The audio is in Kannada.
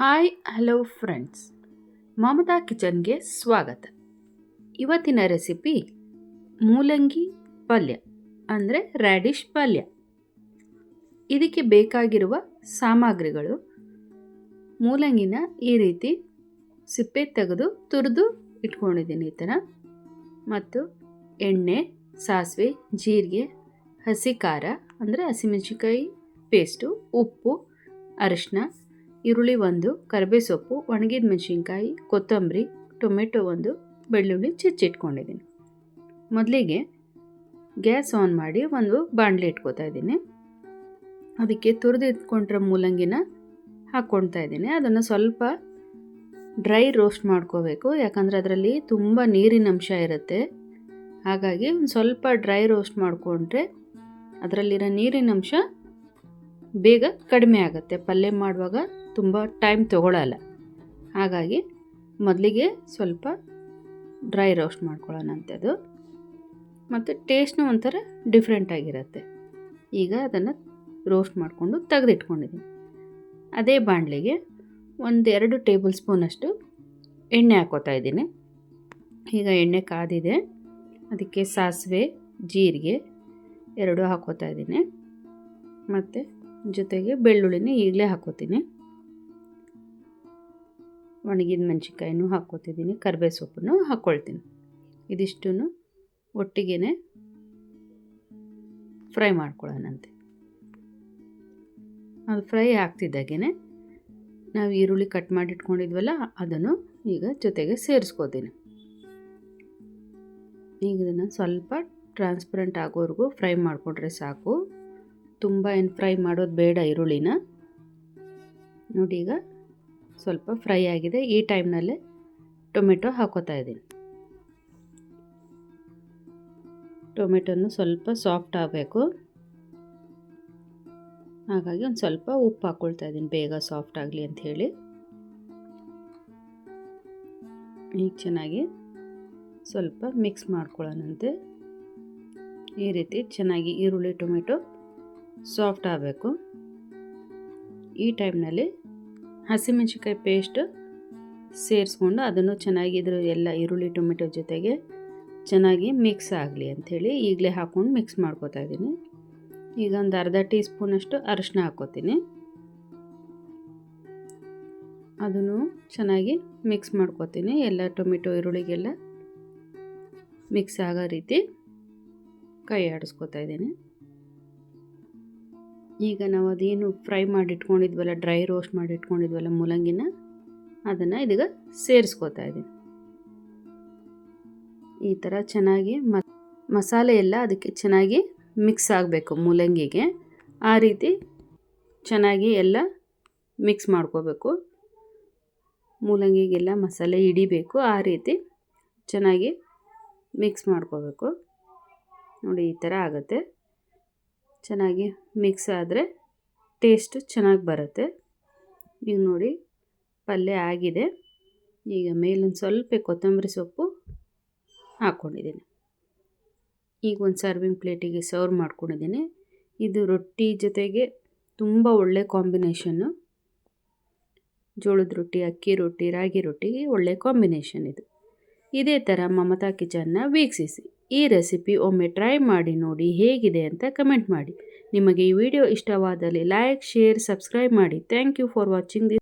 ಹಾಯ್ ಹಲೋ ಫ್ರೆಂಡ್ಸ್, ಮಮತಾ ಕಿಚನ್ಗೆ ಸ್ವಾಗತ. ಇವತ್ತಿನ ರೆಸಿಪಿ ಮೂಲಂಗಿ ಪಲ್ಯ ಅಂದರೆ ರ್ಯಾಡಿಶ್ ಪಲ್ಯ. ಇದಕ್ಕೆ ಬೇಕಾಗಿರುವ ಸಾಮಗ್ರಿಗಳು: ಮೂಲಂಗಿನ ಈ ರೀತಿ ಸಿಪ್ಪೆ ತೆಗೆದು ತುರಿದು ಇಟ್ಕೊಂಡಿದ್ದೀನಿ ಈ ಥರ, ಮತ್ತು ಎಣ್ಣೆ, ಸಾಸಿವೆ, ಜೀರಿಗೆ, ಹಸಿ ಖಾರ ಅಂದರೆ ಹಸಿಮೆಣಸಿನ್ಕಾಯಿ ಪೇಸ್ಟು, ಉಪ್ಪು, ಅರಿಶಿನ, ಈರುಳ್ಳಿ 1, ಕರಿಬೇವು ಸೊಪ್ಪು, ಒಣಗಿದ ಮೆಣಸಿನ್ಕಾಯಿ, ಕೊತ್ತಂಬರಿ, ಟೊಮೆಟೊ 1, ಬೆಳ್ಳುಳ್ಳಿ ಹೆಚ್ಚಿಟ್ಕೊಂಡಿದ್ದೀನಿ. ಮೊದಲಿಗೆ ಗ್ಯಾಸ್ ಆನ್ ಮಾಡಿ ಒಂದು ಬಾಣಲೆ ಇಟ್ಕೊತಾ ಇದ್ದೀನಿ. ಅದಕ್ಕೆ ತುರಿದು ಇಟ್ಕೊಂಡಿರೋ ಮೂಲಂಗಿನ ಹಾಕ್ಕೊಳ್ತಾ ಇದ್ದೀನಿ. ಅದನ್ನು ಸ್ವಲ್ಪ ಡ್ರೈ ರೋಸ್ಟ್ ಮಾಡ್ಕೋಬೇಕು, ಯಾಕಂದರೆ ಅದರಲ್ಲಿ ತುಂಬ ನೀರಿನ ಅಂಶ ಇರುತ್ತೆ. ಹಾಗಾಗಿ ಒಂದು ಸ್ವಲ್ಪ ಡ್ರೈ ರೋಸ್ಟ್ ಮಾಡಿಕೊಂಡ್ರೆ ಅದರಲ್ಲಿರೋ ನೀರಿನ ಅಂಶ ಬೇಗ ಕಡಿಮೆ ಆಗುತ್ತೆ. ಪಲ್ಯ ಮಾಡುವಾಗ ತುಂಬ ಟೈಮ್ ತೊಗೊಳ್ಳಲ್ಲ. ಹಾಗಾಗಿ ಮೊದಲಿಗೆ ಸ್ವಲ್ಪ ಡ್ರೈ ರೋಸ್ಟ್ ಮಾಡ್ಕೊಳ್ಳೋಣಂಥದ್ದು, ಮತ್ತು ಟೇಸ್ಟ್ನೂ ಒಂಥರ ಡಿಫ್ರೆಂಟಾಗಿರುತ್ತೆ. ಈಗ ಅದನ್ನು ರೋಸ್ಟ್ ಮಾಡಿಕೊಂಡು ತೆಗೆದಿಟ್ಕೊಂಡಿದ್ದೀನಿ. ಅದೇ ಬಾಣಲೆಗೆ 1-2 ಟೇಬಲ್ ಸ್ಪೂನಷ್ಟು ಎಣ್ಣೆ ಹಾಕ್ಕೋತಾ ಇದ್ದೀನಿ. ಈಗ ಎಣ್ಣೆ ಕಾದಿದೆ. ಅದಕ್ಕೆ ಸಾಸಿವೆ, ಜೀರಿಗೆ 2 ಹಾಕ್ಕೋತಾ ಇದ್ದೀನಿ, ಮತ್ತು ಜೊತೆಗೆ ಬೆಳ್ಳುಳ್ಳಿನ ಈಗಲೇ ಹಾಕ್ಕೋತೀನಿ. ಒಣಗಿದ ಮೆಣಸಿನ್ಕಾಯಿನೂ ಹಾಕ್ಕೋತಿದ್ದೀನಿ, ಕರಿಬೇವು ಸೊಪ್ಪನ್ನು ಹಾಕ್ಕೊಳ್ತೀನಿ. ಇದಿಷ್ಟೂ ಒಟ್ಟಿಗೆ ಫ್ರೈ ಮಾಡ್ಕೊಳ್ಳೋಣಂತೆ. ಅದು ಫ್ರೈ ಆಗ್ತಿದ್ದಾಗೇ ನಾವು ಈರುಳ್ಳಿ ಕಟ್ ಮಾಡಿ ಇಟ್ಕೊಂಡಿದ್ವಲ್ಲ ಅದನ್ನು ಈಗ ಜೊತೆಗೆ ಸೇರಿಸ್ಕೋತೀನಿ. ಈಗ ಇದನ್ನು ಸ್ವಲ್ಪ ಟ್ರಾನ್ಸ್ಪರೆಂಟ್ ಆಗೋವರೆಗೂ ಫ್ರೈ ಮಾಡಿಕೊಂಡ್ರೆ ಸಾಕು. ತುಂಬ ಏನು ಫ್ರೈ ಮಾಡೋದು ಬೇಡ ಈರುಳ್ಳಿನ. ನೋಡಿ, ಈಗ ಸ್ವಲ್ಪ ಫ್ರೈ ಆಗಿದೆ. ಈ ಟೈಮ್ನಲ್ಲೇ ಟೊಮೆಟೊ ಹಾಕೋತಾ ಇದ್ದೀನಿ. ಟೊಮೆಟೊನು ಸ್ವಲ್ಪ ಸಾಫ್ಟ್ ಆಗಬೇಕು, ಹಾಗಾಗಿ ಒಂದು ಸ್ವಲ್ಪ ಉಪ್ಪು ಹಾಕ್ಕೊಳ್ತಾ ಇದ್ದೀನಿ, ಬೇಗ ಸಾಫ್ಟ್ ಆಗಲಿ ಅಂಥೇಳಿ. ಈಗ ಚೆನ್ನಾಗಿ ಸ್ವಲ್ಪ ಮಿಕ್ಸ್ ಮಾಡ್ಕೊಳ್ಳೋಣಂತೆ. ಈ ರೀತಿ ಚೆನ್ನಾಗಿ ಈರುಳ್ಳಿ ಟೊಮೆಟೊ ಸಾಫ್ಟ್ ಆಗಬೇಕು. ಈ ಟೈಮ್ನಲ್ಲಿ ಹಸಿಮೆಣಸಿನ್ಕಾಯಿ ಪೇಸ್ಟ್ ಸೇರಿಸ್ಕೊಂಡು ಅದನ್ನು ಚೆನ್ನಾಗಿ ಎಲ್ಲ ಈರುಳ್ಳಿ ಟೊಮೆಟೊ ಜೊತೆಗೆ ಚೆನ್ನಾಗಿ ಮಿಕ್ಸ್ ಆಗಲಿ ಅಂಥೇಳಿ ಈಗಲೇ ಹಾಕ್ಕೊಂಡು ಮಿಕ್ಸ್ ಮಾಡ್ಕೋತಾ ಇದ್ದೀನಿ. ಈಗ ಒಂದು ಅರ್ಧ ಟೀ ಸ್ಪೂನಷ್ಟು ಅರಿಶಿನ ಹಾಕ್ಕೋತೀನಿ. ಅದನ್ನು ಚೆನ್ನಾಗಿ ಮಿಕ್ಸ್ ಮಾಡ್ಕೋತೀನಿ. ಎಲ್ಲ ಟೊಮೆಟೊ ಈರುಳ್ಳಿಗೆಲ್ಲ ಮಿಕ್ಸ್ ಆಗೋ ರೀತಿ ಕೈ ಆಡಿಸ್ಕೋತಾ ಇದ್ದೀನಿ. ಈಗ ನಾವು ಅದೇನು ಫ್ರೈ ಮಾಡಿ ಇಟ್ಕೊಂಡಿದ್ವಲ್ಲ, ಡ್ರೈ ರೋಸ್ಟ್ ಮಾಡಿ ಇಟ್ಕೊಂಡಿದ್ವಲ್ಲ ಮೂಲಂಗಿನ, ಅದನ್ನು ಇದೀಗ ಸೇರಿಸ್ಕೋತಾ ಇದ್ದೀನಿ. ಈ ಥರ ಚೆನ್ನಾಗಿ ಮಸಾಲೆ ಎಲ್ಲ ಅದಕ್ಕೆ ಚೆನ್ನಾಗಿ ಮಿಕ್ಸ್ ಆಗಬೇಕು ಮೂಲಂಗಿಗೆ. ಆ ರೀತಿ ಚೆನ್ನಾಗಿ ಎಲ್ಲ ಮಿಕ್ಸ್ ಮಾಡ್ಕೋಬೇಕು. ಮೂಲಂಗಿಗೆಲ್ಲ ಮಸಾಲೆ ಹಿಡಿಬೇಕು, ಆ ರೀತಿ ಚೆನ್ನಾಗಿ ಮಿಕ್ಸ್ ಮಾಡ್ಕೋಬೇಕು. ನೋಡಿ, ಈ ಥರ ಆಗುತ್ತೆ. ಚೆನ್ನಾಗಿ ಮಿಕ್ಸ್ ಆದರೆ ಟೇಸ್ಟ್ ಚೆನ್ನಾಗಿ ಬರುತ್ತೆ. ಈಗ ನೋಡಿ, ಪಲ್ಯ ಆಗಿದೆ. ಈಗ ಮೇಲೊಂದು ಸ್ವಲ್ಪ ಕೊತ್ತಂಬರಿ ಸೊಪ್ಪು ಹಾಕ್ಕೊಂಡಿದ್ದೀನಿ. ಈಗ ಒಂದು ಸರ್ವಿಂಗ್ ಪ್ಲೇಟಿಗೆ ಸರ್ವ್ ಮಾಡ್ಕೊಂಡಿದ್ದೀನಿ. ಇದು ರೊಟ್ಟಿ ಜೊತೆಗೆ ತುಂಬ ಒಳ್ಳೆ ಕಾಂಬಿನೇಷನ್ನು. ಜೋಳದ ರೊಟ್ಟಿ, ಅಕ್ಕಿ ರೊಟ್ಟಿ, ರಾಗಿ ರೊಟ್ಟಿಗೆ ಒಳ್ಳೆ ಕಾಂಬಿನೇಷನ್ ಇದು. ಇದೇ ಥರ ಮಮತಾ ಕಿಚನ್ನ ವೀಕ್ಷಿಸಿ. ಈ ರೆಸಿಪಿ ಒಮ್ಮೆ ಟ್ರೈ ಮಾಡಿ ನೋಡಿ, ಹೇಗಿದೆ ಅಂತ ಕಮೆಂಟ್ ಮಾಡಿ. ನಿಮಗೆ ಈ ವಿಡಿಯೋ ಇಷ್ಟವಾದಲ್ಲಿ ಲೈಕ್, ಶೇರ್, ಸಬ್ಸ್ಕ್ರೈಬ್ ಮಾಡಿ. Thank you for watching this.